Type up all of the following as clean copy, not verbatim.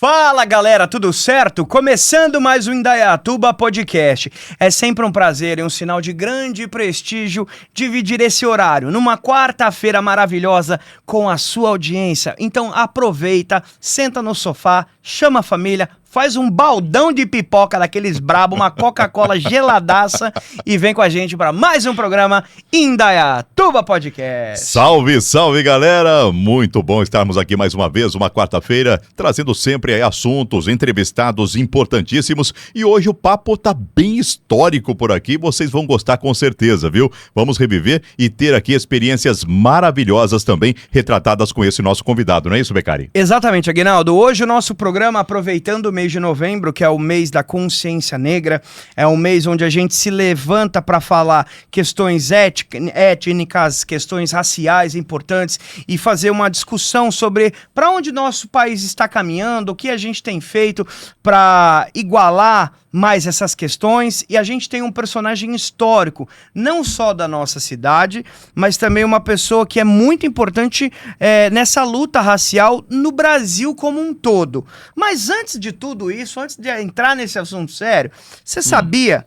Fala galera, tudo certo? Começando mais um Indaiatuba Podcast. É sempre um prazer e um sinal de grande prestígio dividir esse horário numa quarta-feira maravilhosa com a sua audiência. Então aproveita, senta no sofá, chama a família, faz um baldão de pipoca daqueles brabo, uma Coca-Cola geladaça e vem com a gente para mais um programa Indaiatuba Podcast. Salve, salve galera! Muito bom estarmos aqui mais uma vez, uma quarta-feira, trazendo sempre aí assuntos, entrevistados importantíssimos. E hoje o papo tá bem histórico por aqui, vocês vão gostar com certeza, viu? Vamos reviver e ter aqui experiências maravilhosas também retratadas com esse nosso convidado, não é isso, Beccari? Exatamente, Aguinaldo. Hoje o nosso programa, aproveitando o mês de novembro, que é o mês da consciência negra, é um mês onde a gente se levanta para falar questões étnicas, questões raciais importantes e fazer uma discussão sobre para onde nosso país está caminhando, o que a gente tem feito para igualar mais essas questões. E a gente tem um personagem histórico, não só da nossa cidade, mas também uma pessoa que é muito importante nessa luta racial no Brasil como um todo. Mas antes de tudo isso, antes de entrar nesse assunto sério, você sabia...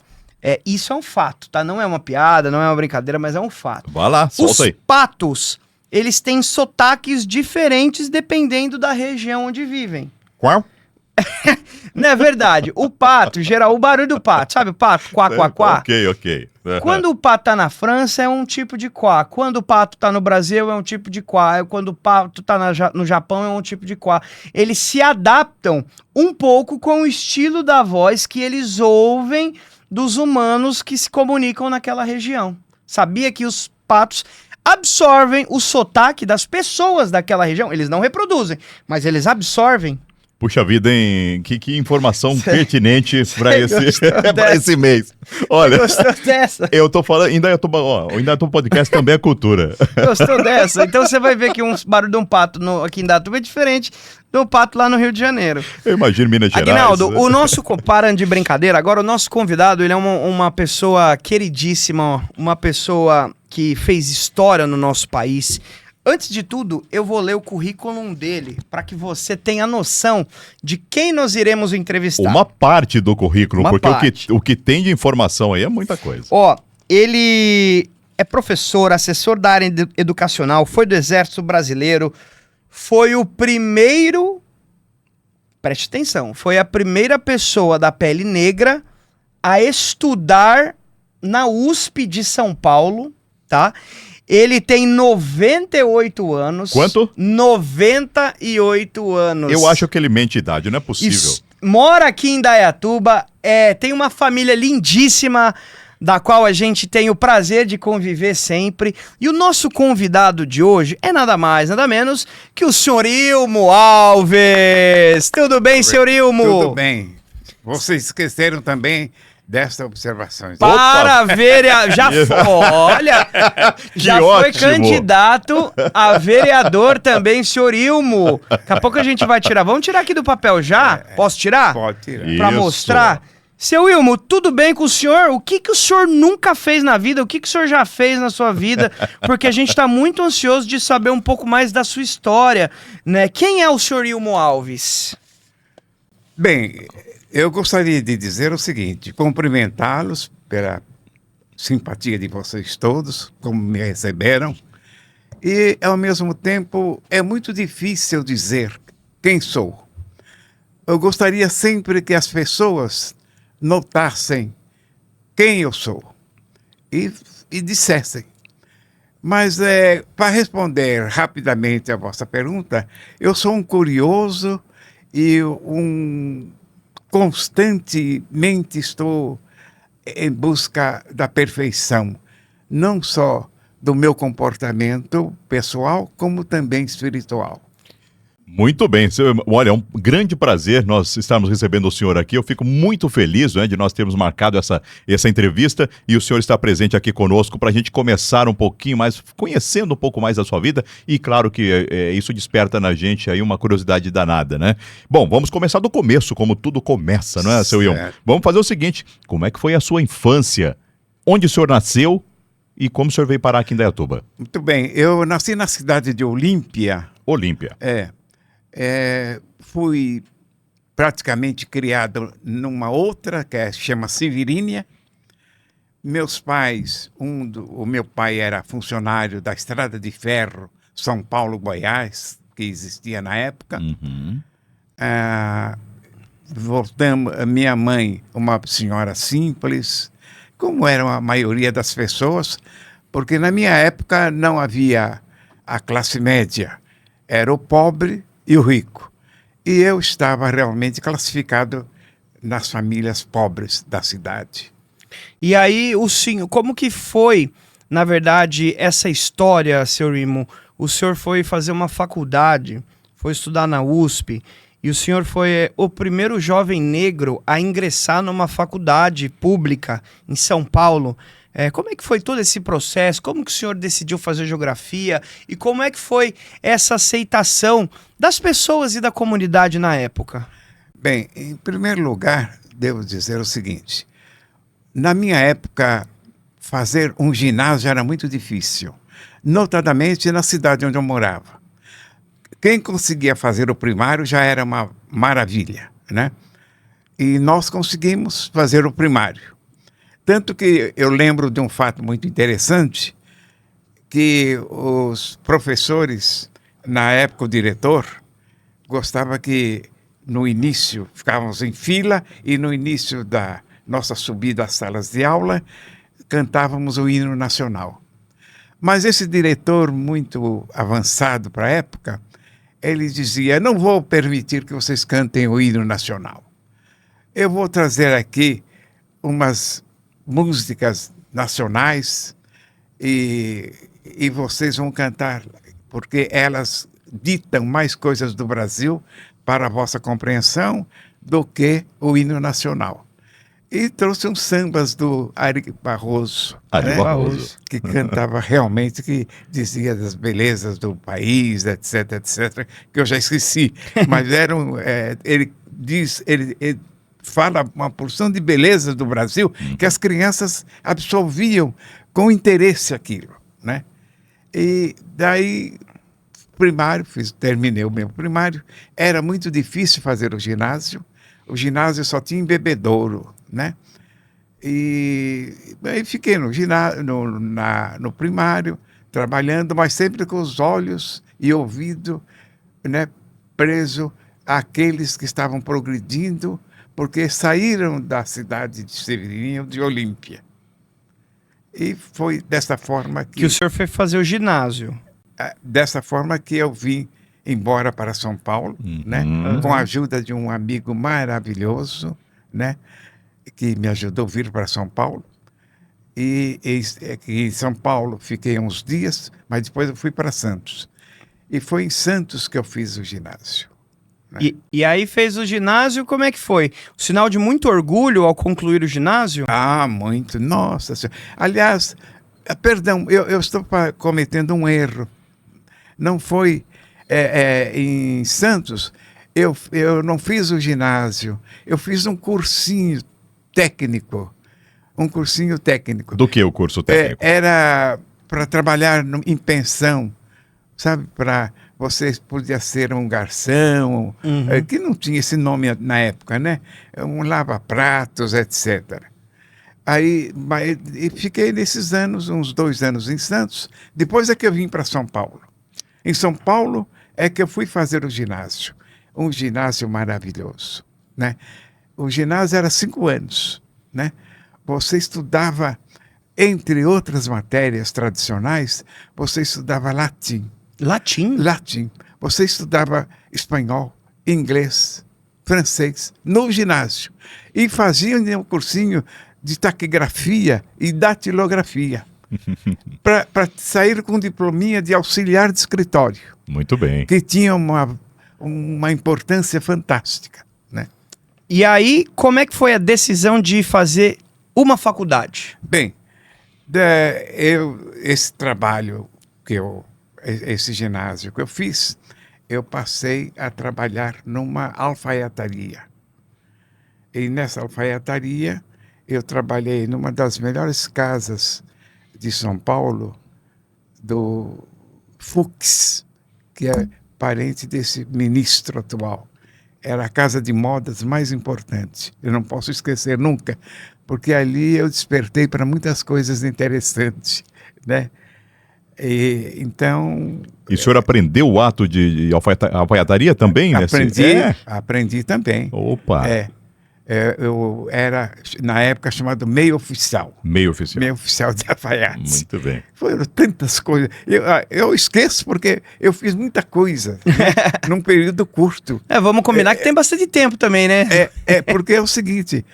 isso é um fato, tá? Não é uma piada, não é uma brincadeira, mas é um fato. Vai lá, solta aí. Os patos, eles têm sotaques diferentes dependendo da região onde vivem. Qual? Não é verdade? O pato, geral, o barulho do pato, sabe o pato? Quá, quá, quá. Ok. Quando o pato tá na França, é um tipo de quá. Quando o pato tá no Brasil, é um tipo de quá. Quando o pato tá no Japão, é um tipo de quá. Eles se adaptam um pouco com o estilo da voz que eles ouvem dos humanos que se comunicam naquela região. Sabia que os patos absorvem o sotaque das pessoas daquela região? Eles não reproduzem, mas eles absorvem. Puxa vida, hein? Que informação pertinente para esse mês. Olha, gostou dessa? Eu tô falando, o Indaiatuba Podcast também é cultura. Gostou dessa? Então você vai ver que um barulho de um pato aqui em Indaiatuba é diferente do pato lá no Rio de Janeiro. Eu imagino Minas Gerais. Aguinaldo, parando de brincadeira, agora o nosso convidado, ele é uma pessoa queridíssima, uma pessoa que fez história no nosso país. Antes de tudo, eu vou ler o currículo dele para que você tenha noção de quem nós iremos entrevistar. Uma parte do currículo, porque o que tem de informação aí é muita coisa. Ele é professor, assessor da área educacional, foi do Exército Brasileiro, foi o primeiro, preste atenção, foi a primeira pessoa da pele negra a estudar na USP de São Paulo, tá? Ele tem 98 anos. Quanto? 98 anos. Eu acho que ele mente idade, não é possível. Mora aqui em Indaiatuba, tem uma família lindíssima, da qual a gente tem o prazer de conviver sempre. E o nosso convidado de hoje é nada mais, nada menos que o senhor Ilmo Alves. Tudo bem, senhor Ilmo? Tudo bem. Vocês esqueceram também desta observação. Para vereador, já foi candidato a vereador também, senhor Ilmo. Daqui a pouco a gente vai tirar. Vamos tirar aqui do papel já? Posso tirar? Pode tirar. Para mostrar. Seu Ilmo, tudo bem com o senhor? O que o senhor nunca fez na vida? O que o senhor já fez na sua vida? Porque a gente está muito ansioso de saber um pouco mais da sua história, né? Quem é o senhor Ilmo Alves? Bem, eu gostaria de dizer o seguinte, cumprimentá-los pela simpatia de vocês todos, como me receberam, e ao mesmo tempo é muito difícil dizer quem sou. Eu gostaria sempre que as pessoas notassem quem eu sou e dissessem. Mas para responder rapidamente a vossa pergunta, eu sou um curioso e constantemente estou em busca da perfeição, não só do meu comportamento pessoal, como também espiritual. Muito bem, olha, é um grande prazer nós estarmos recebendo o senhor aqui. Eu fico muito feliz, né, de nós termos marcado essa entrevista e o senhor está presente aqui conosco para a gente começar um pouquinho mais, conhecendo um pouco mais da sua vida, e claro que isso desperta na gente aí uma curiosidade danada, né? Bom, vamos começar do começo, como tudo começa, não é, seu Ion? Vamos fazer o seguinte, como é que foi a sua infância? Onde o senhor nasceu e como o senhor veio parar aqui em Indaiatuba? Muito bem, eu nasci na cidade de Olímpia. Olímpia. Fui praticamente criado numa outra, que chama Severínia. Meus pais, o meu pai era funcionário da Estrada de Ferro São Paulo-Goiás, que existia na época. Uhum. Voltamos, a minha mãe, uma senhora simples, como era a maioria das pessoas, porque na minha época não havia a classe média, era o pobre e o rico. E eu estava realmente classificado nas famílias pobres da cidade. E aí, o senhor, como que foi, na verdade, essa história, seu Rimo? O senhor foi fazer uma faculdade, foi estudar na USP, e o senhor foi o primeiro jovem negro a ingressar numa faculdade pública em São Paulo. Como é que foi todo esse processo? Como que o senhor decidiu fazer geografia? E como é que foi essa aceitação das pessoas e da comunidade na época? Bem, em primeiro lugar, devo dizer o seguinte. Na minha época, fazer um ginásio era muito difícil, notadamente na cidade onde eu morava. Quem conseguia fazer o primário já era uma maravilha, né? E nós conseguimos fazer o primário. Tanto que eu lembro de um fato muito interessante, que os professores, na época o diretor, gostava que no início ficávamos em fila e no início da nossa subida às salas de aula, cantávamos o hino nacional. Mas esse diretor, muito avançado para a época, ele dizia, não vou permitir que vocês cantem o hino nacional. Eu vou trazer aqui umas músicas nacionais e vocês vão cantar, porque elas ditam mais coisas do Brasil para a vossa compreensão do que o hino nacional. E trouxe uns sambas do Ari Barroso, Ari né? Barroso. Que cantava realmente, que dizia das belezas do país, etc, etc, que eu já esqueci. Mas ele fala uma porção de belezas do Brasil que as crianças absorviam com interesse aquilo, né? E daí, terminei o meu primário, era muito difícil fazer o ginásio só tinha em bebedouro, né? E aí fiquei no ginásio, no primário, trabalhando, mas sempre com os olhos e ouvido, né, preso àqueles que estavam progredindo, porque saíram da cidade de Severino, de Olímpia. E foi dessa forma Que o senhor foi fazer o ginásio. dessa forma que eu vim embora para São Paulo, né? Com a ajuda de um amigo maravilhoso, né? Que me ajudou a vir para São Paulo. E em São Paulo fiquei uns dias, mas depois eu fui para Santos. E foi em Santos que eu fiz o ginásio. Né? E aí fez o ginásio, como é que foi? O sinal de muito orgulho ao concluir o ginásio? Ah, muito. Nossa Senhora. Aliás, perdão, eu estou cometendo um erro. Não foi em Santos, eu não fiz o ginásio, eu fiz um cursinho técnico. Um cursinho técnico. Do que o curso técnico? Era para trabalhar em pensão, sabe? Para você podia ser um garçom, que não tinha esse nome na época, né? Um lava-pratos, etc. Aí e fiquei nesses anos, uns 2 anos em Santos. Depois é que eu vim para São Paulo. Em São Paulo é que eu fui fazer o ginásio. Um ginásio maravilhoso, né? O ginásio era 5 anos, né? Você estudava, entre outras matérias tradicionais, você estudava latim. Latim? Latim. Você estudava espanhol, inglês, francês, no ginásio. E fazia um cursinho de taquigrafia e datilografia. Para sair com diplominha de auxiliar de escritório. Muito bem. Que tinha uma importância fantástica, né? E aí, como é que foi a decisão de fazer uma faculdade? Bem, esse trabalho esse ginásio que eu fiz, eu passei a trabalhar numa alfaiataria. E nessa alfaiataria, eu trabalhei numa das melhores casas de São Paulo, do Fux, que é parente desse ministro atual. era a casa de modas mais importante. Eu não posso esquecer nunca, porque ali eu despertei para muitas coisas interessantes, né? Então... E o senhor aprendeu o ato de alfaiataria também? Aprendi também. Opa! Eu era, na época, chamado meio oficial. Meio oficial. Meio oficial de alfaiates. Muito bem. Foram tantas coisas. Eu esqueço porque eu fiz muita coisa, né, num período curto. Vamos combinar que tem bastante tempo também, né? Porque é o seguinte,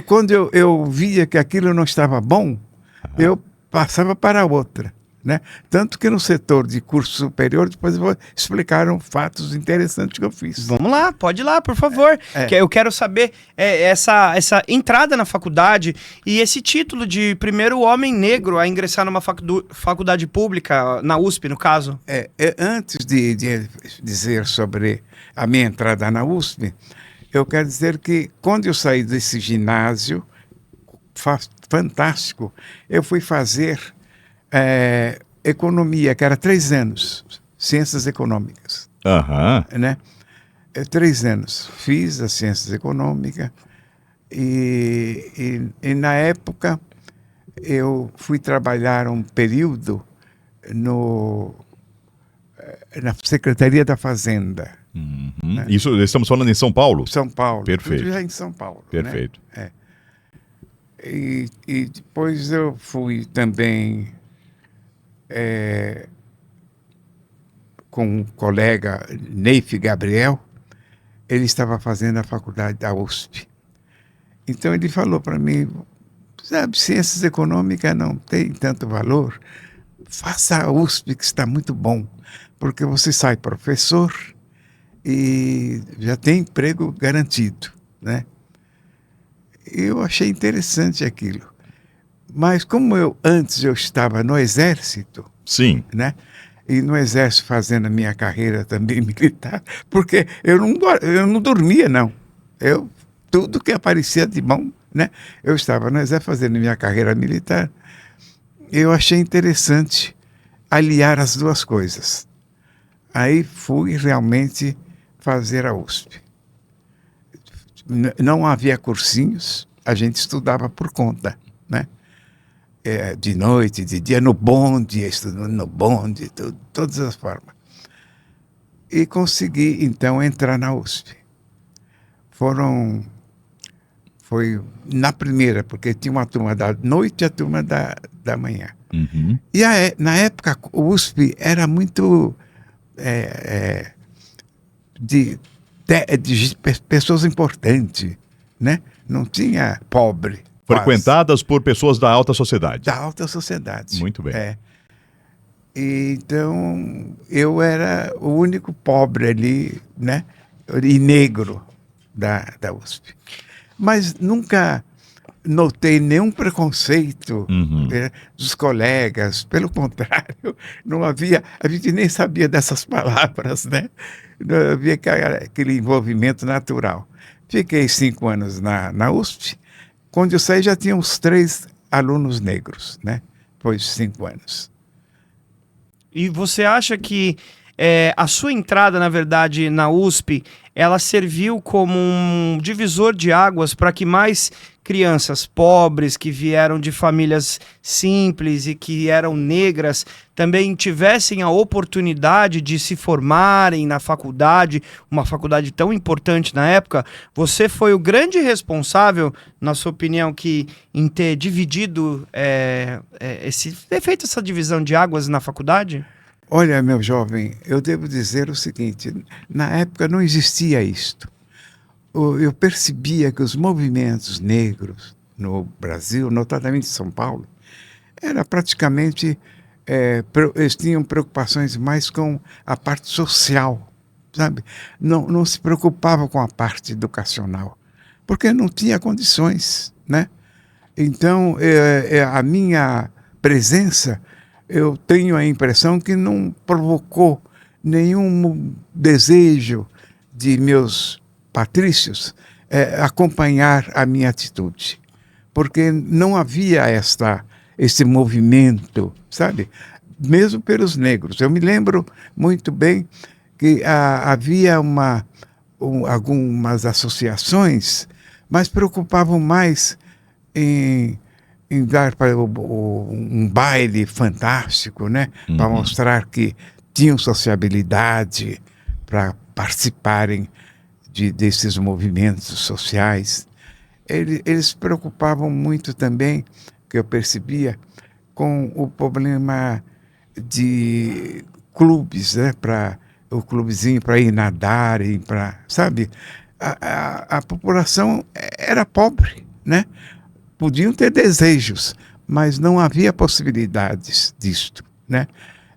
quando eu via que aquilo não estava bom, eu passava para outra. Né? Tanto que no setor de curso superior, depois explicaram fatos interessantes que eu fiz. Vamos lá, pode ir lá, por favor. Que eu quero saber essa entrada na faculdade e esse título de primeiro homem negro a ingressar numa faculdade pública, na USP, no caso. Antes de dizer sobre a minha entrada na USP, eu quero dizer que quando eu saí desse ginásio fantástico, eu fui fazer... economia, que era 3 anos, ciências econômicas. Né? 3 anos. Fiz as ciências econômicas e na época eu fui trabalhar um período na Secretaria da Fazenda. Né? Isso estamos falando em São Paulo? São Paulo. Perfeito. Já em São Paulo. Perfeito. Né? E depois eu fui também... com um colega, Neif Gabriel, ele estava fazendo a faculdade da USP. Então ele falou para mim, sabe, ciências econômicas não tem tanto valor, faça a USP que está muito bom, porque você sai professor e já tem emprego garantido, né? Eu achei interessante aquilo. Mas como antes eu estava no Exército, sim, né? E no Exército fazendo a minha carreira também militar, porque eu não dormia, não. Tudo que aparecia de bom, né? Eu estava no Exército fazendo a minha carreira militar. Eu achei interessante aliar as duas coisas. Aí fui realmente fazer a USP. Não havia cursinhos, a gente estudava por conta, né? De noite, de dia, no bonde, estudando no bonde, todas as formas. E consegui, então, entrar na USP. Foi na primeira, porque tinha uma turma da noite e a turma da manhã. E na época, o USP era muito de pessoas importantes, né? Não tinha pobre. Frequentadas por pessoas da alta sociedade. Da alta sociedade. Muito bem. Então, eu era o único pobre ali, né? E negro da USP. Mas nunca notei nenhum preconceito dos colegas. Pelo contrário, não havia... A gente nem sabia dessas palavras, né? Não havia aquele envolvimento natural. Fiquei 5 anos na USP. Quando eu saí, já tinha uns 3 alunos negros, né? Depois de 5 anos. E você acha que a sua entrada, na verdade, na USP, ela serviu como um divisor de águas para que mais crianças pobres, que vieram de famílias simples e que eram negras, também tivessem a oportunidade de se formarem na faculdade, uma faculdade tão importante na época? Você foi o grande responsável, na sua opinião, em ter dividido, ter feito essa divisão de águas na faculdade? Olha, meu jovem, eu devo dizer o seguinte, na época não existia isto. Eu percebia que os movimentos negros no Brasil, notadamente em São Paulo, era praticamente, eles tinham preocupações mais com a parte social, sabe? Não se preocupavam com a parte educacional, porque não tinha condições, né? Então, a minha presença, eu tenho a impressão que não provocou nenhum desejo de meus patrícios acompanhar a minha atitude, porque não havia esse movimento, sabe? Mesmo pelos negros. Eu me lembro muito bem que havia algumas associações, mas preocupavam mais em dar para um baile fantástico, né? Para mostrar que tinham sociabilidade, para participarem desses movimentos sociais. Eles se preocupavam muito também, que eu percebia, com o problema de clubes, né? O clubezinho para ir nadar, sabe? A população era pobre, né? Podiam ter desejos, mas não havia possibilidades disto, né?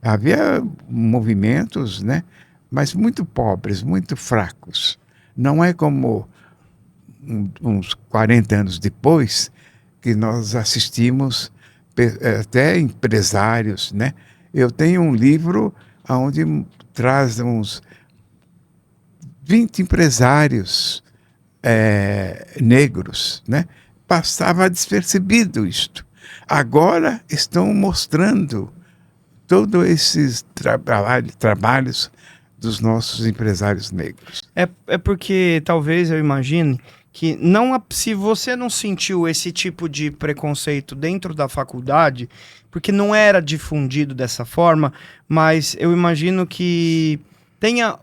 Havia movimentos, né? Mas muito pobres, muito fracos. Não é como uns 40 anos depois que nós assistimos até empresários, né? Eu tenho um livro onde traz uns 20 empresários negros, né? Passava despercebido isto. Agora estão mostrando todos esses trabalhos dos nossos empresários negros. É porque talvez eu imagine que não, se você não sentiu esse tipo de preconceito dentro da faculdade, porque não era difundido dessa forma, mas eu imagino que tenham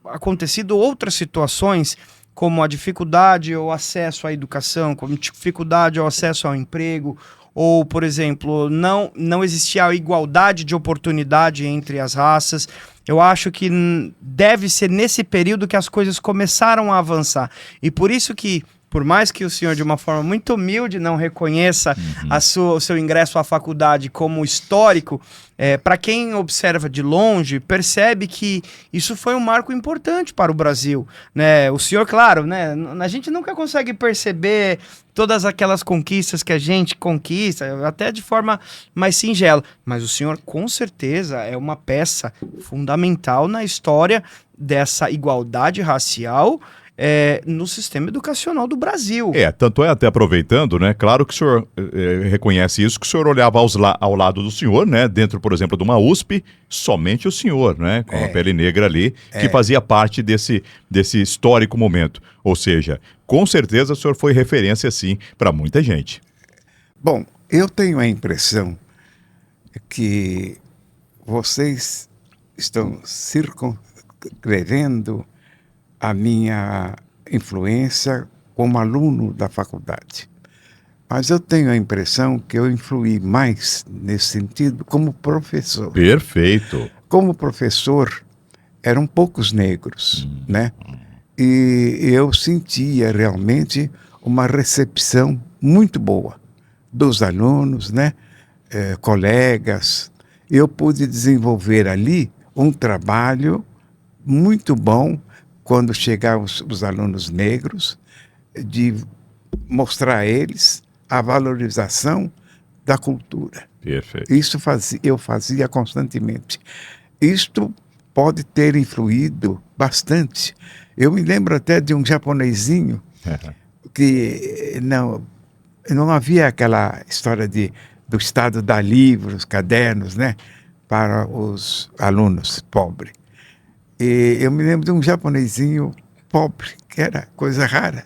acontecido outras situações, como a dificuldade ao acesso à educação, como dificuldade ao acesso ao emprego, ou, por exemplo, não existia a igualdade de oportunidade entre as raças. Eu acho que deve ser nesse período que as coisas começaram a avançar. E por isso que, por mais que o senhor, de uma forma muito humilde, não reconheça o seu ingresso à faculdade como histórico, para quem observa de longe, percebe que isso foi um marco importante para o Brasil, né? O senhor, claro, né? A gente nunca consegue perceber todas aquelas conquistas que a gente conquista, até de forma mais singela, mas o senhor, com certeza, é uma peça fundamental na história dessa igualdade racial no sistema educacional do Brasil. Tanto é, até aproveitando, né? Claro que o senhor reconhece isso, que o senhor olhava ao lado do senhor, né? Dentro, por exemplo, de uma USP, somente o senhor, né? Com a pele negra ali, que fazia parte desse histórico momento. Ou seja, com certeza o senhor foi referência, sim, para muita gente. Bom, eu tenho a impressão que vocês estão circunscrevendo a minha influência como aluno da faculdade. Mas eu tenho a impressão que eu influí mais nesse sentido como professor. Perfeito. Como professor, eram poucos negros, né? E eu sentia realmente uma recepção muito boa dos alunos, né? Colegas. Eu pude desenvolver ali um trabalho muito bom quando chegavam os alunos negros, de mostrar a eles a valorização da cultura. Perfeito. Isso eu fazia constantemente. Isto pode ter influído bastante. Eu me lembro até de um japonesinho que não havia aquela história do Estado dar livros, cadernos, né, para os alunos pobres. E eu me lembro de um japonesinho pobre, que era coisa rara.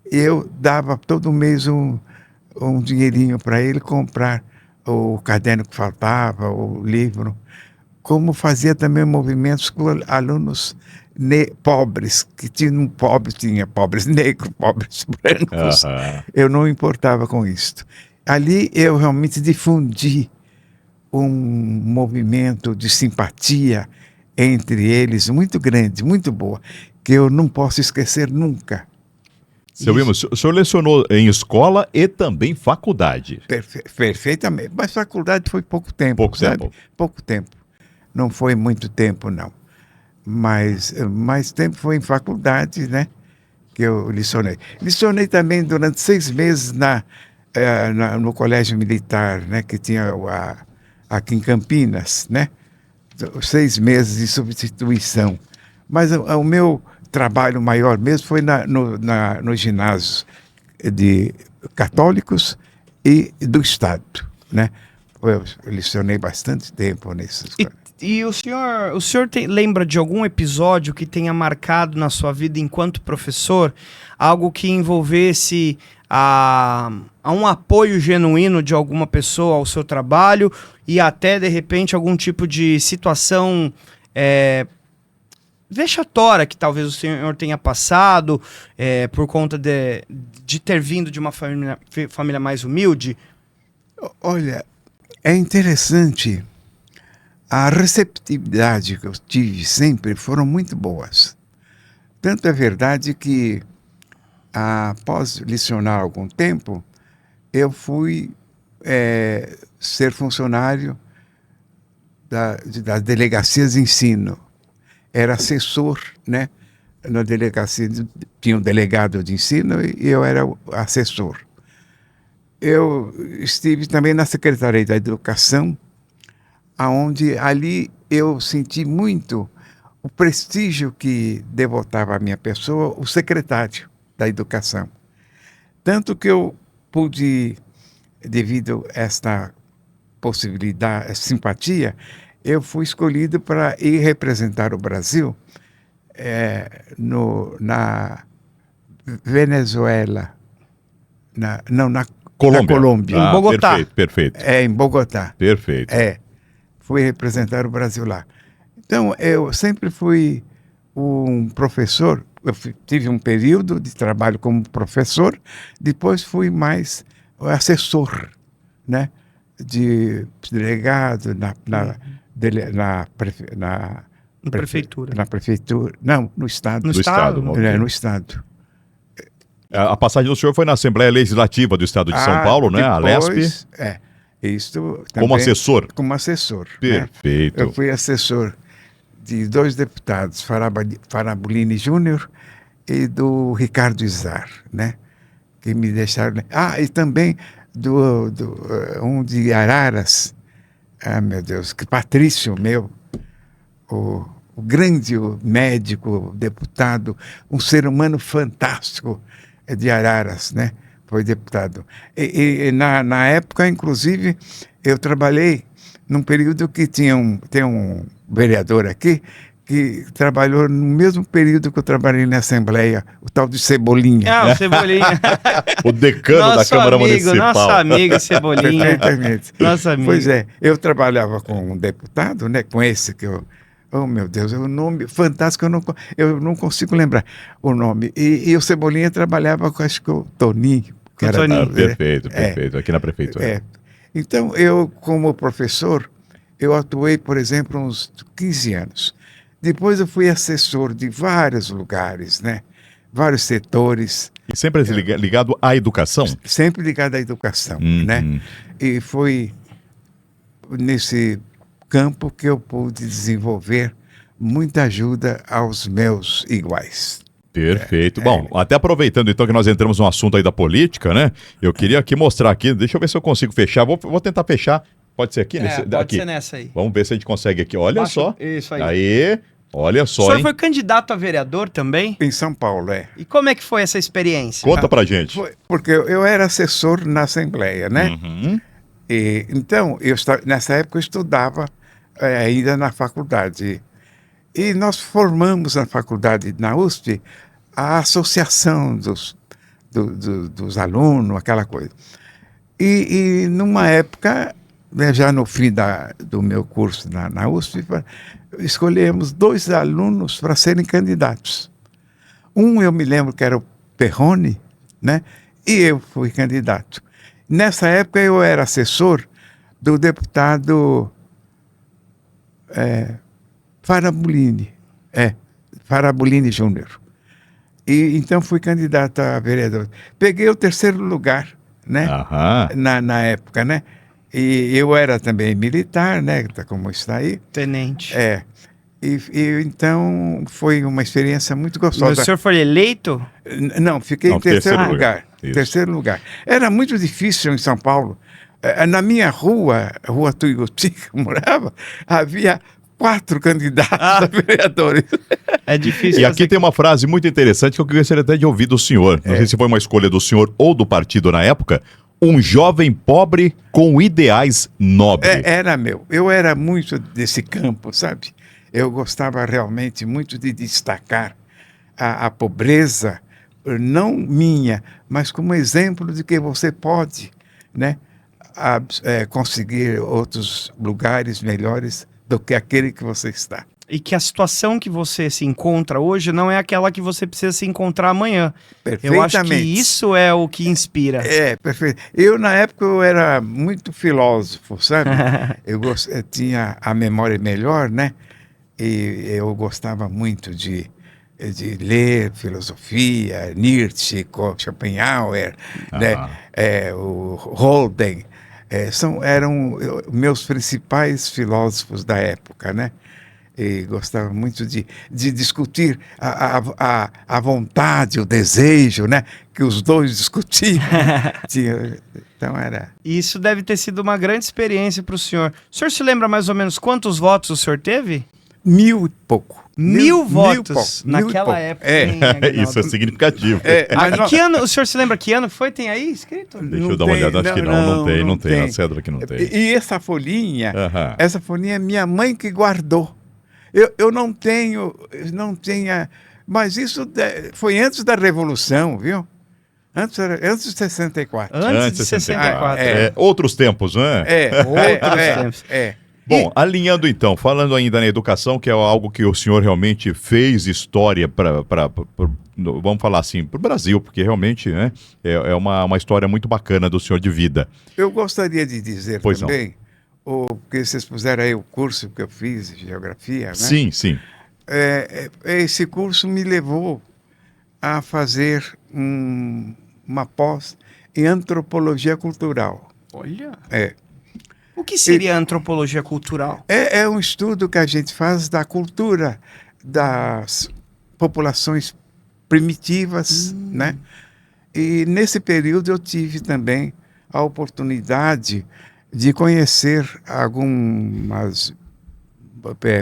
Eu dava todo mês um dinheirinho para ele comprar o caderno que faltava, o livro. Como fazia também movimentos com alunos pobres, que tinha pobres negros, pobres brancos. Eu não importava com isso. Ali eu realmente difundi um movimento de simpatia entre eles, muito grande, muito boa, que eu não posso esquecer nunca. Seu Wilma, o senhor lecionou em escola e também faculdade. Perfeitamente, mas faculdade foi pouco tempo, Pouco tempo. Não foi muito tempo, não. Mas mais tempo foi em faculdade, né, que eu lecionei. Lecionei também durante 6 meses no Colégio Militar, né, que tinha aqui em Campinas, né? 6 meses de substituição. Mas o meu trabalho maior mesmo foi no ginásio de católicos e do Estado, né? Eu lecionei bastante tempo nesses. E o senhor lembra de algum episódio que tenha marcado na sua vida enquanto professor, algo que envolvesse a um apoio genuíno de alguma pessoa ao seu trabalho e até, de repente, algum tipo de situação vexatória que talvez o senhor tenha passado por conta de ter vindo de uma família mais humilde? Olha, é interessante. A receptividade que eu tive sempre foram muito boas. Tanto é verdade que, após licionar algum tempo, eu fui ser funcionário das delegacias de ensino. Era assessor, né? Na delegacia tinha um delegado de ensino e eu era o assessor. Eu estive também na Secretaria da Educação, aonde ali eu senti muito o prestígio que devotava à minha pessoa o secretário da Educação. Tanto que eu pude, devido a esta possibilidade, simpatia, eu fui escolhido para ir representar o Brasil na Venezuela, na Colômbia. Em Bogotá. Perfeito. Em Bogotá. Perfeito. Fui representar o Brasil lá. Então, eu sempre fui um professor, tive um período de trabalho como professor, depois fui mais assessor, né? De delegado na prefeitura. Na prefeitura. Não, no Estado. No Estado? No Estado. A passagem do senhor foi na Assembleia Legislativa do Estado de São Paulo, né? A LESP. Isso também, Como assessor. Como assessor. Perfeito. Né? Eu fui assessor de 2 deputados, Farabolini Júnior e do Ricardo Izar, né? Que me deixaram... e também um de Araras. Meu Deus, que Patrício, o grande médico, deputado, um ser humano fantástico de Araras, né? Foi deputado. E na época, inclusive, eu trabalhei num período que tem um vereador aqui que trabalhou no mesmo período que eu trabalhei na Assembleia, o tal de Cebolinha. O Cebolinha. O decano da Câmara Municipal. Nosso amigo Cebolinha. Perfeitamente. Nosso amigo. Pois é, eu trabalhava com um deputado, né, com esse que eu... Oh, meu Deus, é um nome fantástico, eu não consigo lembrar o nome. E o Cebolinha trabalhava com, acho que o Toninho. Que era, Perfeito, aqui na prefeitura. Então, eu, como professor, eu atuei, por exemplo, uns 15 anos. Depois eu fui assessor de vários lugares, né? Vários setores. E sempre ligado à educação? Sempre ligado à educação, né? E foi nesse campo que eu pude desenvolver muita ajuda aos meus iguais. Perfeito. Bom, até aproveitando então que nós entramos no assunto aí da política, né? Eu queria aqui mostrar aqui, deixa eu ver se eu consigo fechar. Vou tentar fechar. Pode ser aqui? Pode ser nessa aí. Vamos ver se a gente consegue aqui. Olha só. Isso aí. Aí, olha só, O senhor foi candidato a vereador também? Em São Paulo, E como é que foi essa experiência? Conta pra gente. Porque eu era assessor na Assembleia, né? E, então, nessa época eu estudava ainda na faculdade. E nós formamos na faculdade, na USP, a associação dos alunos, aquela coisa. E numa época, já no fim do meu curso na USP, escolhemos 2 alunos para serem candidatos. Um eu me lembro que era o Perrone, né? E eu fui candidato. Nessa época eu era assessor do deputado Farabolini Júnior. E então fui candidato a vereador. Peguei o 3º lugar, né? Na época, né? E eu era também militar, né? Como está aí. Tenente. E então foi uma experiência muito gostosa. Mas o senhor foi eleito? Não, fiquei em terceiro lugar. Terceiro lugar. Era muito difícil em São Paulo. Na minha rua Tuiuti, que eu morava, havia 4 candidatos a vereadores. É difícil. E aqui tem uma frase muito interessante que eu gostaria até de ouvir do senhor. Não sei se foi uma escolha do senhor ou do partido na época. Um jovem pobre com ideais nobres. Era meu. Eu era muito desse campo, sabe? Eu gostava realmente muito de destacar a pobreza, não minha, mas como exemplo de que você pode, né, conseguir outros lugares melhores do que aquele que você está. E que a situação que você se encontra hoje não é aquela que você precisa se encontrar amanhã. Eu acho que isso é o que inspira. Perfeito. Eu, na época, eu era muito filósofo, sabe? Eu tinha a memória melhor, né? E eu gostava muito de ler filosofia, Nietzsche, Schopenhauer, né? O Holden. Eram meus principais filósofos da época, né? E gostava muito de discutir a vontade, o desejo, né? Que os dois discutiam. Então era... Isso deve ter sido uma grande experiência para o senhor. O senhor se lembra mais ou menos quantos votos o senhor teve? 1000 e pouco. 1000 votos naquela época. Hein, isso é significativo. Que ano, o senhor se lembra que ano foi? Tem aí escrito? Deixa eu dar uma olhada, acho que não tem. Na cédula que não tem. E essa folhinha minha mãe que guardou. Eu não tenho, mas isso foi antes da Revolução, viu? Antes de 64. Antes de 64. Outros tempos, não é? Outros tempos. Bom, alinhando então, falando ainda na educação, que é algo que o senhor realmente fez história vamos falar assim, para o Brasil, porque realmente, né, é uma história muito bacana do senhor de vida. Eu gostaria de dizer também, porque vocês puseram aí o curso que eu fiz de geografia, né? Sim. Esse curso me levou a fazer uma pós em antropologia cultural. Olha! O que seria antropologia cultural? É um estudo que a gente faz da cultura das populações primitivas, né? E nesse período eu tive também a oportunidade de conhecer algumas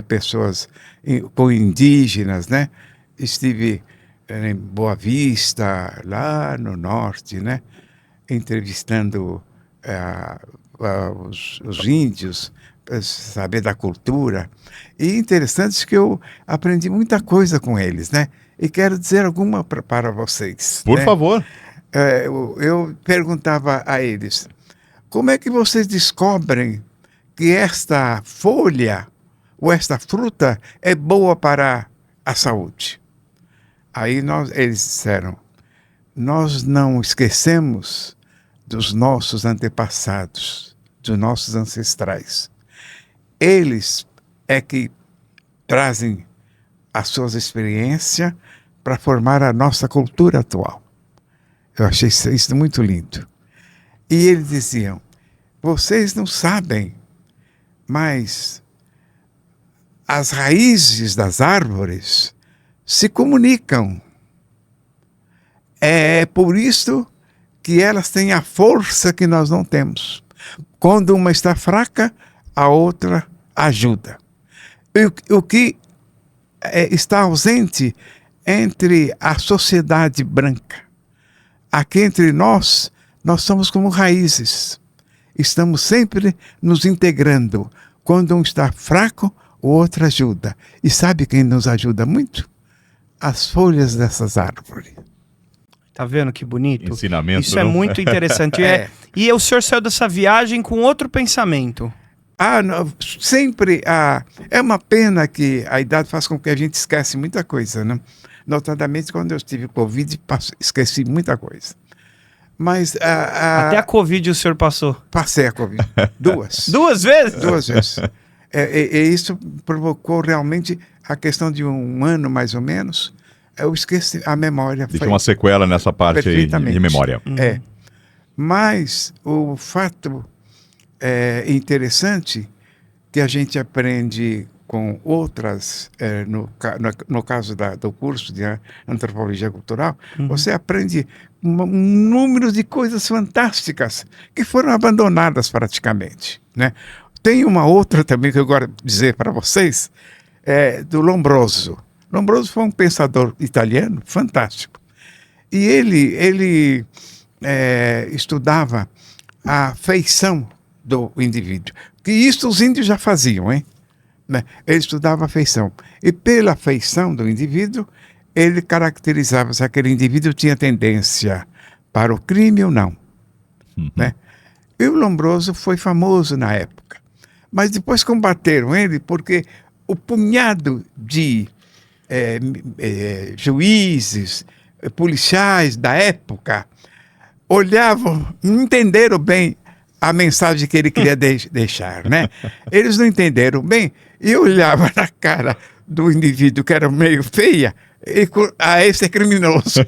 pessoas indígenas, né? Estive em Boa Vista, lá no norte, né? Entrevistando os índios, para saber da cultura. E interessante que eu aprendi muita coisa com eles, né? E quero dizer alguma para vocês. Por favor. Eu perguntava a eles, como é que vocês descobrem que esta folha ou esta fruta é boa para a saúde? Aí eles disseram, nós não esquecemos dos nossos antepassados, dos nossos ancestrais. Eles é que trazem as suas experiências para formar a nossa cultura atual. Eu achei isso muito lindo. E eles diziam, vocês não sabem, mas as raízes das árvores se comunicam. É por isso que elas têm a força que nós não temos. Quando uma está fraca, a outra ajuda. O que está ausente entre a sociedade branca. Aqui entre nós somos como raízes. Estamos sempre nos integrando. Quando um está fraco, o outro ajuda. E sabe quem nos ajuda muito? As folhas dessas árvores. Tá vendo que bonito? Ensinamento. Isso é muito interessante. E o senhor saiu dessa viagem com outro pensamento. Não, sempre. É uma pena que a idade faz com que a gente esquece muita coisa, né? Notadamente, quando eu tive Covid, esqueci muita coisa. Mas até a Covid o senhor passou? Passei a Covid. 2. 2 vezes? 2 vezes. E isso provocou realmente a questão de 1 ano, mais ou menos. Eu esqueci, a memória Deixa uma sequela nessa parte aí de memória. Mas o fato interessante que a gente aprende com outras, no caso do curso de antropologia cultural, você aprende um número de coisas fantásticas que foram abandonadas praticamente, né? Tem uma outra também que eu quero dizer para vocês, do Lombroso. Lombroso foi um pensador italiano fantástico. E ele estudava a feição do indivíduo. Que isso os índios já faziam, hein? Né? Ele estudava a feição. E pela feição do indivíduo, ele caracterizava se aquele indivíduo tinha tendência para o crime ou não. Né? E o Lombroso foi famoso na época. Mas depois combateram ele porque o punhado de juízes, policiais da época olhavam, não entenderam bem a mensagem que ele queria deixar, né? Eles não entenderam bem e olhavam na cara do indivíduo que era meio feia e esse é criminoso.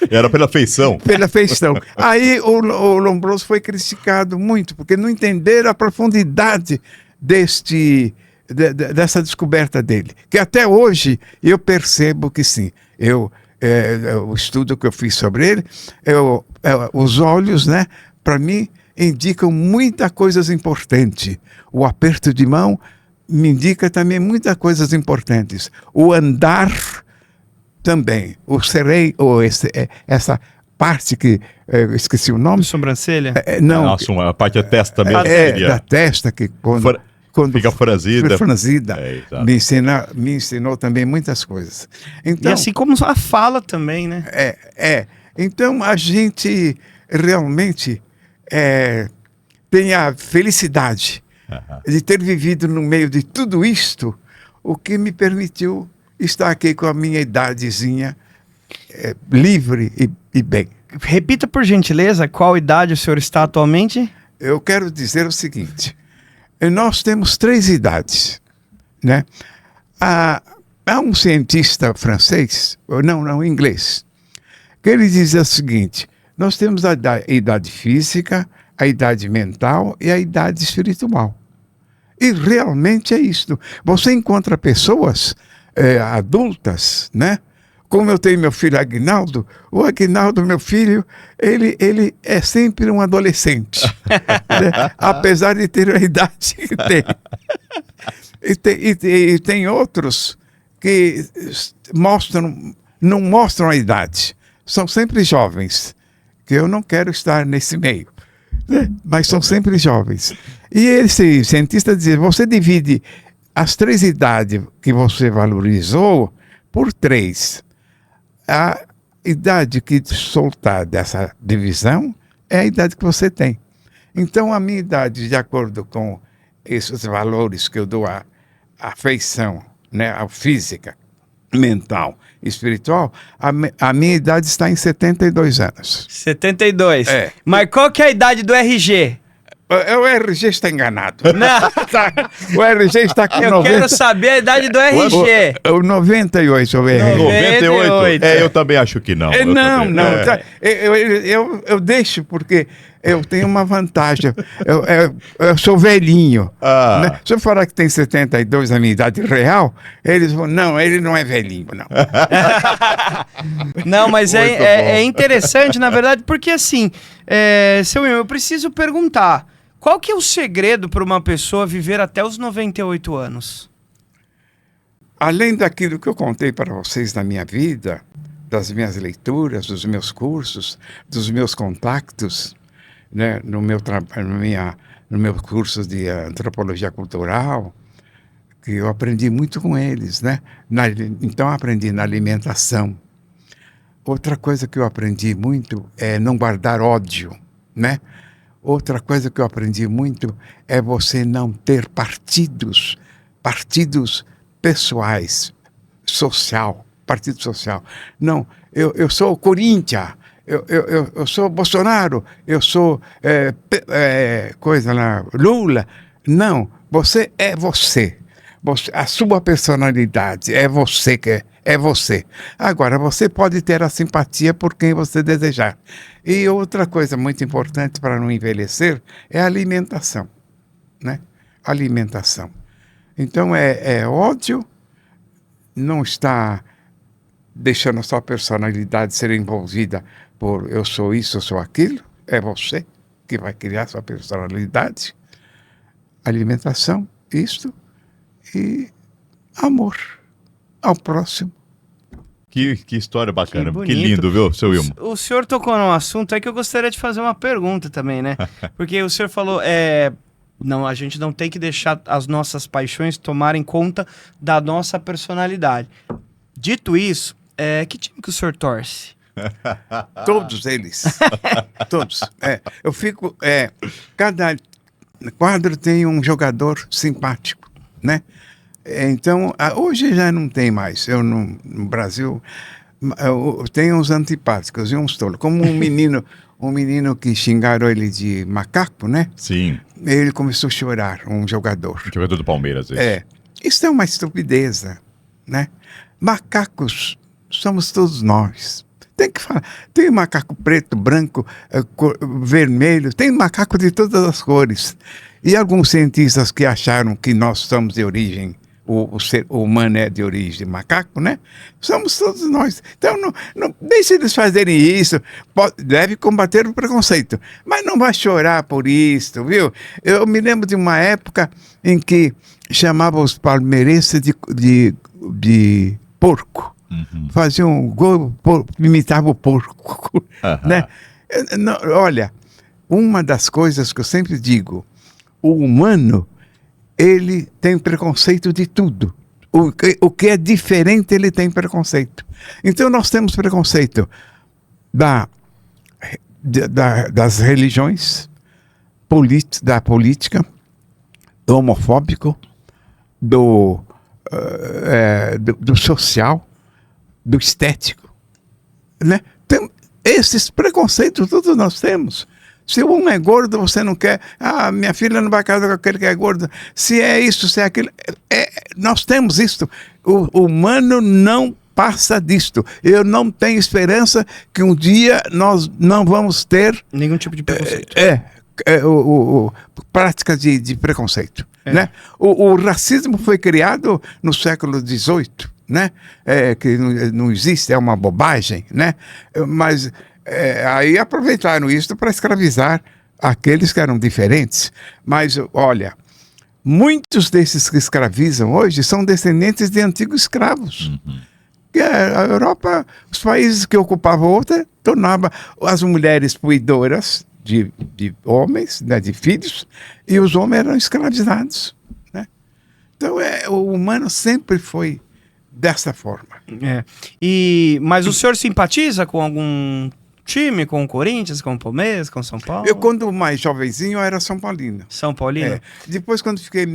Era pela feição. Pela feição. Aí o Lombroso foi criticado muito, porque não entenderam a profundidade dessa descoberta dele. Que até hoje eu percebo que sim. O estudo que eu fiz sobre ele, os olhos, né, para mim, indicam muitas coisas importantes. O aperto de mão me indica também muitas coisas importantes. O andar também. Essa parte que eu esqueci o nome. Sobrancelha? Não. Nossa, a parte da testa mesmo. Da testa que quando fica franzida. Me ensinou também muitas coisas. Então, e assim como a fala também, né? Então a gente realmente tem a felicidade de ter vivido no meio de tudo isto, o que me permitiu estar aqui com a minha idadezinha livre e bem. Repita por gentileza qual idade o senhor está atualmente? Eu quero dizer o seguinte: nós temos 3 idades, né? Há um cientista francês, não, inglês, que ele diz o seguinte: nós temos a idade física, a idade mental e a idade espiritual. E realmente é isso. Você encontra pessoas adultas, né? Como eu tenho meu filho Aguinaldo, o Aguinaldo, meu filho, ele é sempre um adolescente, né? Apesar de ter a idade que tem. E tem outros que não mostram a idade, são sempre jovens, que eu não quero estar nesse meio, né? Mas são sempre jovens. E esse cientista diz: você divide as 3 idades que você valorizou por 3. A idade que soltar dessa divisão é a idade que você tem. Então, a minha idade, de acordo com esses valores que eu dou à afeição, né, à física, mental e espiritual, a minha idade está em 72 anos. 72. Mas qual que é a idade do RG? O RG está enganado. Não. O RG está com 90. Eu quero saber a idade do RG. O 98, o RG. 98? Eu também acho que não. Não. Eu deixo porque eu tenho uma vantagem. Eu sou velhinho. Né? Se eu falar que tem 72 na minha idade real, eles vão: não, ele não é velhinho, não. Não, mas é interessante, na verdade, porque assim, seu Will, eu preciso perguntar: qual que é o segredo para uma pessoa viver até os 98 anos? Além daquilo que eu contei para vocês da minha vida, das minhas leituras, dos meus cursos, dos meus contatos, né, no meu curso de antropologia cultural, que eu aprendi muito com eles, né? Então aprendi na alimentação. Outra coisa que eu aprendi muito é não guardar ódio, né? Outra coisa que eu aprendi muito é você não ter partidos pessoais, partido social. Não, eu sou o Corinthians, eu sou Bolsonaro, eu sou Lula. Não, você é você. A sua personalidade é você que é você. Agora, você pode ter a simpatia por quem você desejar. E outra coisa muito importante para não envelhecer é a alimentação, né? Alimentação. Então, ódio, não está deixando a sua personalidade ser envolvida por eu sou isso, eu sou aquilo. É você que vai criar sua personalidade. Alimentação, isto, e amor ao próximo. Que história bacana. Que Que bonito. lindo, viu, seu Wilmo? O senhor tocou num assunto aí que eu gostaria de fazer uma pergunta também, né? Porque o senhor falou, não, a gente não tem que deixar as nossas paixões tomarem conta da nossa personalidade. Dito isso, que time que o senhor torce? Todos eles. Todos. Eu fico. Cada quadro tem um jogador simpático, né? Então, hoje já não tem mais. No Brasil, tem uns antipáticos e uns tolos. Como um menino que xingaram ele de macaco, né? Sim. Ele começou a chorar, um jogador. O jogador do Palmeiras. Isso é uma estupidez, né? Macacos somos todos nós. Tem que falar. Tem macaco preto, branco, vermelho, tem macaco de todas as cores. E alguns cientistas que acharam que nós somos de origem, o ser humano é de origem de macaco, né? Somos todos nós. Então, não deixe eles fazerem isso. Deve combater o preconceito. Mas não vai chorar por isso, viu? Eu me lembro de uma época em que chamava os palmeirenses de porco. Uhum. Fazia um gol, imitava o porco, né? Olha, uma das coisas que eu sempre digo, o humano, ele tem preconceito de tudo. O que é diferente, ele tem preconceito. Então nós temos preconceito das religiões, da política, do homofóbico, do social, do estético, né? Esses preconceitos todos nós temos. Se um é gordo, você não quer. Minha filha não vai casar com aquele que é gordo. Se é isso, se é aquilo. Nós temos isto. O humano não passa disto. Eu não tenho esperança que um dia nós não vamos ter Nenhum tipo de preconceito. Práticas de preconceito. Né? O racismo foi criado no século XVIII. Né? Que não existe, é uma bobagem, né? Mas aí aproveitaram isso para escravizar aqueles que eram diferentes. Mas olha, muitos desses que escravizam hoje são descendentes de antigos escravos. Uhum. A Europa, os países que ocupavam outra, tornava as mulheres poidoras de homens, né, de filhos, e os homens eram escravizados, né? Então o humano sempre foi dessa forma. Mas o senhor simpatiza com algum time? Com o Corinthians, com o Palmeiras, com o São Paulo? Eu, quando mais jovenzinho, eu era São Paulino. São Paulino? Depois, quando fiquei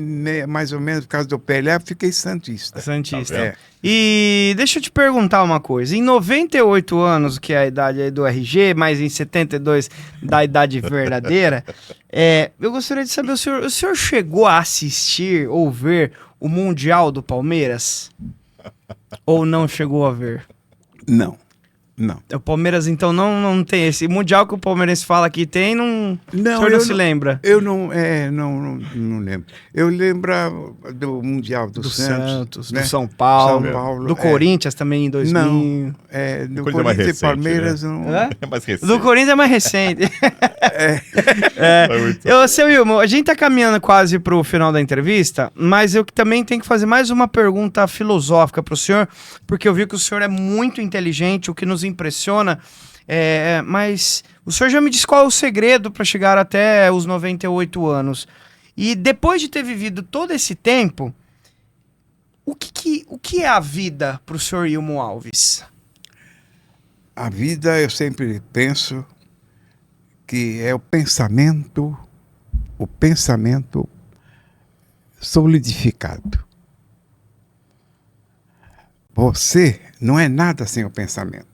mais ou menos por causa do PLE, fiquei santista. Santista. E deixa eu te perguntar uma coisa. Em 98 anos, que é a idade aí do RG, mais em 72 da idade verdadeira, eu gostaria de saber, o senhor chegou a assistir ou ver o Mundial do Palmeiras? Ou não chegou a ver? Não. O Palmeiras, então, não tem esse Mundial que o palmeirense fala que tem, o senhor não se lembra? Eu não lembro. Eu lembro do Mundial do Santos, né? do São Paulo, do Corinthians também em 2000. Não, do Corinthians e Palmeiras, né? não. É mais recente. Do Corinthians é mais recente. Seu Wilmo, a gente tá caminhando quase pro final da entrevista, mas eu também tenho que fazer mais uma pergunta filosófica pro senhor, porque eu vi que o senhor é muito inteligente, o que nos impressiona, mas o senhor já me disse qual é o segredo para chegar até os 98 anos. E depois de ter vivido todo esse tempo, o que é a vida para o senhor Wilmo Alves? A vida, eu sempre penso que é o pensamento solidificado. Você não é nada sem o pensamento.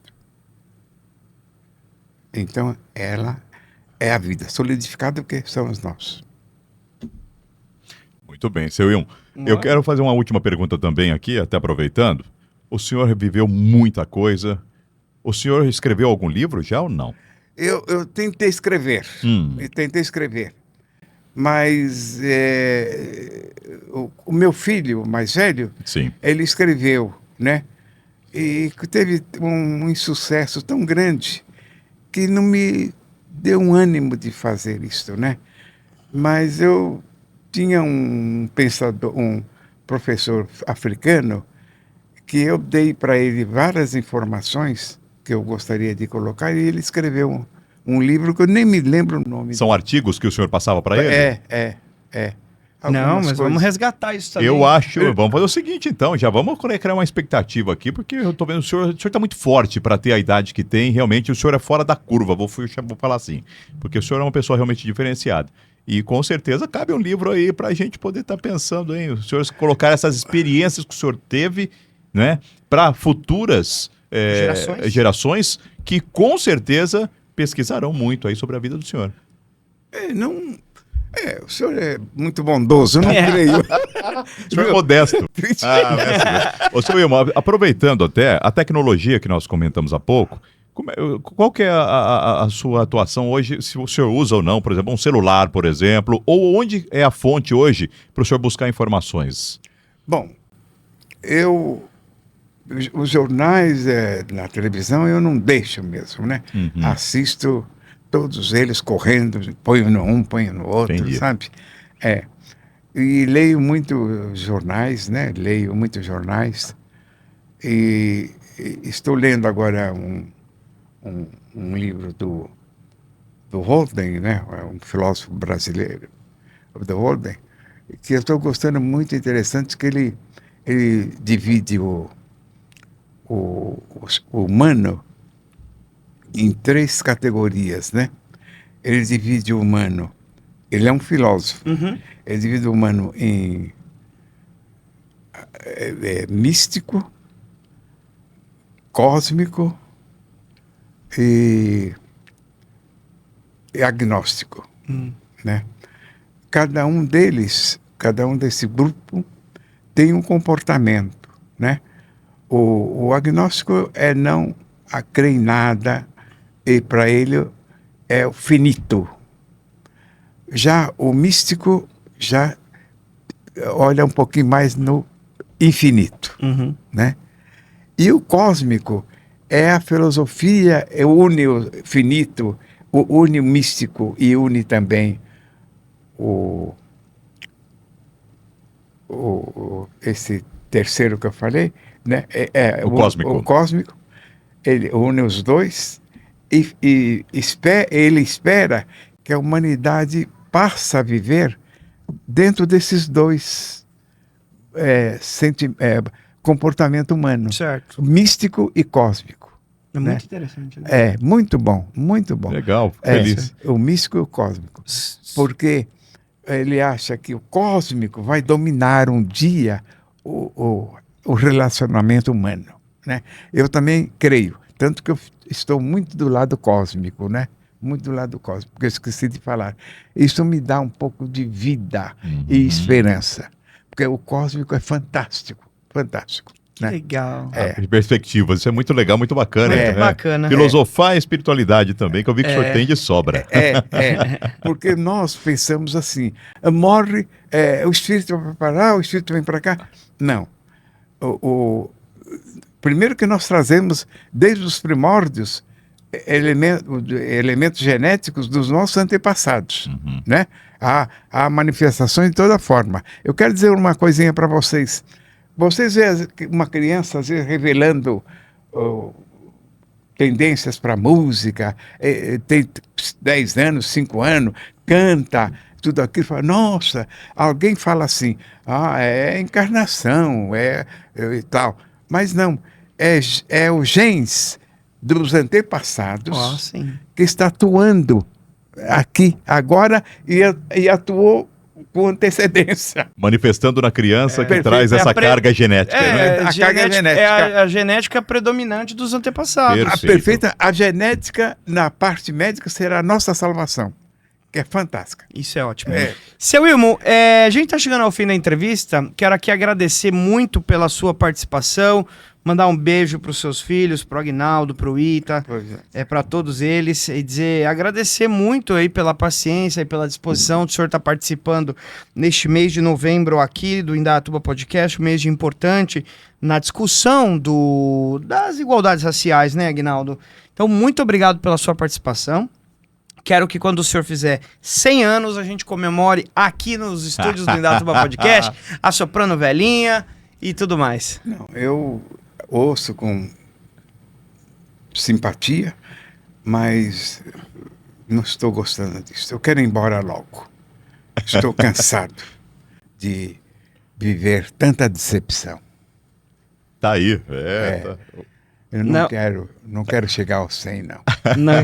Então, ela é a vida. Solidificada porque somos nós. Muito bem, seu Wilmo. Eu quero fazer uma última pergunta também aqui, até aproveitando. O senhor viveu muita coisa. O senhor escreveu algum livro já ou não? Eu tentei escrever. Mas o meu filho mais velho, Sim. ele escreveu, né? E teve um insucesso tão grande que não me deu um ânimo de fazer isso, né? Mas eu tinha um professor africano que eu dei para ele várias informações que eu gostaria de colocar, e ele escreveu um livro que eu nem me lembro o nome. São artigos que o senhor passava para ele? É. Não, mas Algumas vamos coisas. resgatar isso também. Eu acho, vamos fazer o seguinte então, já vamos criar uma expectativa aqui, porque eu tô vendo o senhor está muito forte para ter a idade que tem, realmente o senhor é fora da curva, vou falar assim, porque o senhor é uma pessoa realmente diferenciada. E com certeza cabe um livro aí para a gente poder estar pensando, hein? O senhor colocar essas experiências que o senhor teve, né, para futuras gerações que com certeza pesquisarão muito aí sobre a vida do senhor. O senhor é muito bondoso, eu não creio. O senhor é modesto. Ô, seu Wilma, aproveitando até a tecnologia que nós comentamos há pouco, qual que é a sua atuação hoje, se o senhor usa ou não, por exemplo, um celular, por exemplo, ou onde é a fonte hoje para o senhor buscar informações? Bom, os jornais na televisão eu não deixo mesmo, né? Assisto todos eles correndo, ponho no um, ponho no outro, Entendi. sabe? E leio muito jornais, né? Leio muitos jornais. E estou lendo agora um livro do Holden, né? Um filósofo brasileiro, do Holden, que eu estou gostando muito, interessante, que ele divide o humano em 3 categorias, né? Ele divide o humano, ele é um filósofo, ele divide o humano em místico, cósmico e agnóstico, né? Cada um desse grupo tem um comportamento, né? O agnóstico não crê em nada, e para ele é o finito. Já o místico já olha um pouquinho mais no infinito, né? E o cósmico é a filosofia, une o finito, une o místico e une também esse terceiro que eu falei, né? O cósmico. O cósmico, ele une os dois e ele espera que a humanidade passe a viver dentro desses dois comportamento humano, Certo. místico e cósmico. É né? muito interessante. Né? Muito bom, muito bom. Legal, feliz. O místico e o cósmico. Porque ele acha que o cósmico vai dominar um dia o relacionamento humano, né? Eu também creio, tanto que eu estou muito do lado cósmico, né? Muito do lado cósmico, porque eu esqueci de falar. Isso me dá um pouco de vida e esperança, porque o cósmico é fantástico, fantástico. Né? Legal. Perspectivas, isso é muito legal, muito bacana. Muito bacana. Filosofar e espiritualidade também, que eu vi que o senhor tem de sobra. Porque nós pensamos assim, morre, o espírito vai para lá, o espírito vem para cá. Não. Primeiro que nós trazemos, desde os primórdios, elementos genéticos dos nossos antepassados. Né? Há manifestações de toda forma. Eu quero dizer uma coisinha para vocês. Vocês veem uma criança, às vezes, revelando tendências para música, tem 10 anos, 5 anos, canta, tudo aquilo, fala, nossa, alguém fala assim, é encarnação, e tal. Mas não, é o genes dos antepassados que está atuando aqui, agora, e atuou com antecedência. Manifestando na criança que traz essa carga genética. Né? A carga genética. É a genética predominante dos antepassados. A genética, na parte médica, será a nossa salvação, que é fantástica. Isso é ótimo. Seu Wilmo, a gente está chegando ao fim da entrevista. Quero aqui agradecer muito pela sua participação, mandar um beijo para os seus filhos, para o Aguinaldo, para o Ita, para todos eles, e agradecer muito aí pela paciência e pela disposição do senhor estar participando neste mês de novembro aqui do Indaiatuba Podcast, um mês importante na discussão das igualdades raciais, né, Aguinaldo? Então, muito obrigado pela sua participação. Quero que quando o senhor fizer 100 anos, a gente comemore aqui nos estúdios do Indaiatuba Podcast, assoprando velhinha e tudo mais. Não, eu ouço com simpatia, mas não estou gostando disso. Eu quero ir embora logo. Estou cansado de viver tanta decepção. Tá aí. Eu não quero chegar ao 100, não. Não,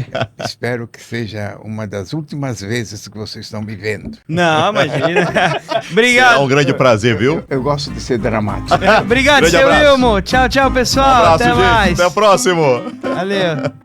Espero que seja uma das últimas vezes que vocês estão me vendo. não, imagina. É Obrigado. um grande prazer, viu? Eu gosto de ser dramático. Obrigado, Grande seu abraço. Wilmo. Tchau, tchau, pessoal. Um abraço, Até gente. mais. Até o próximo. Valeu.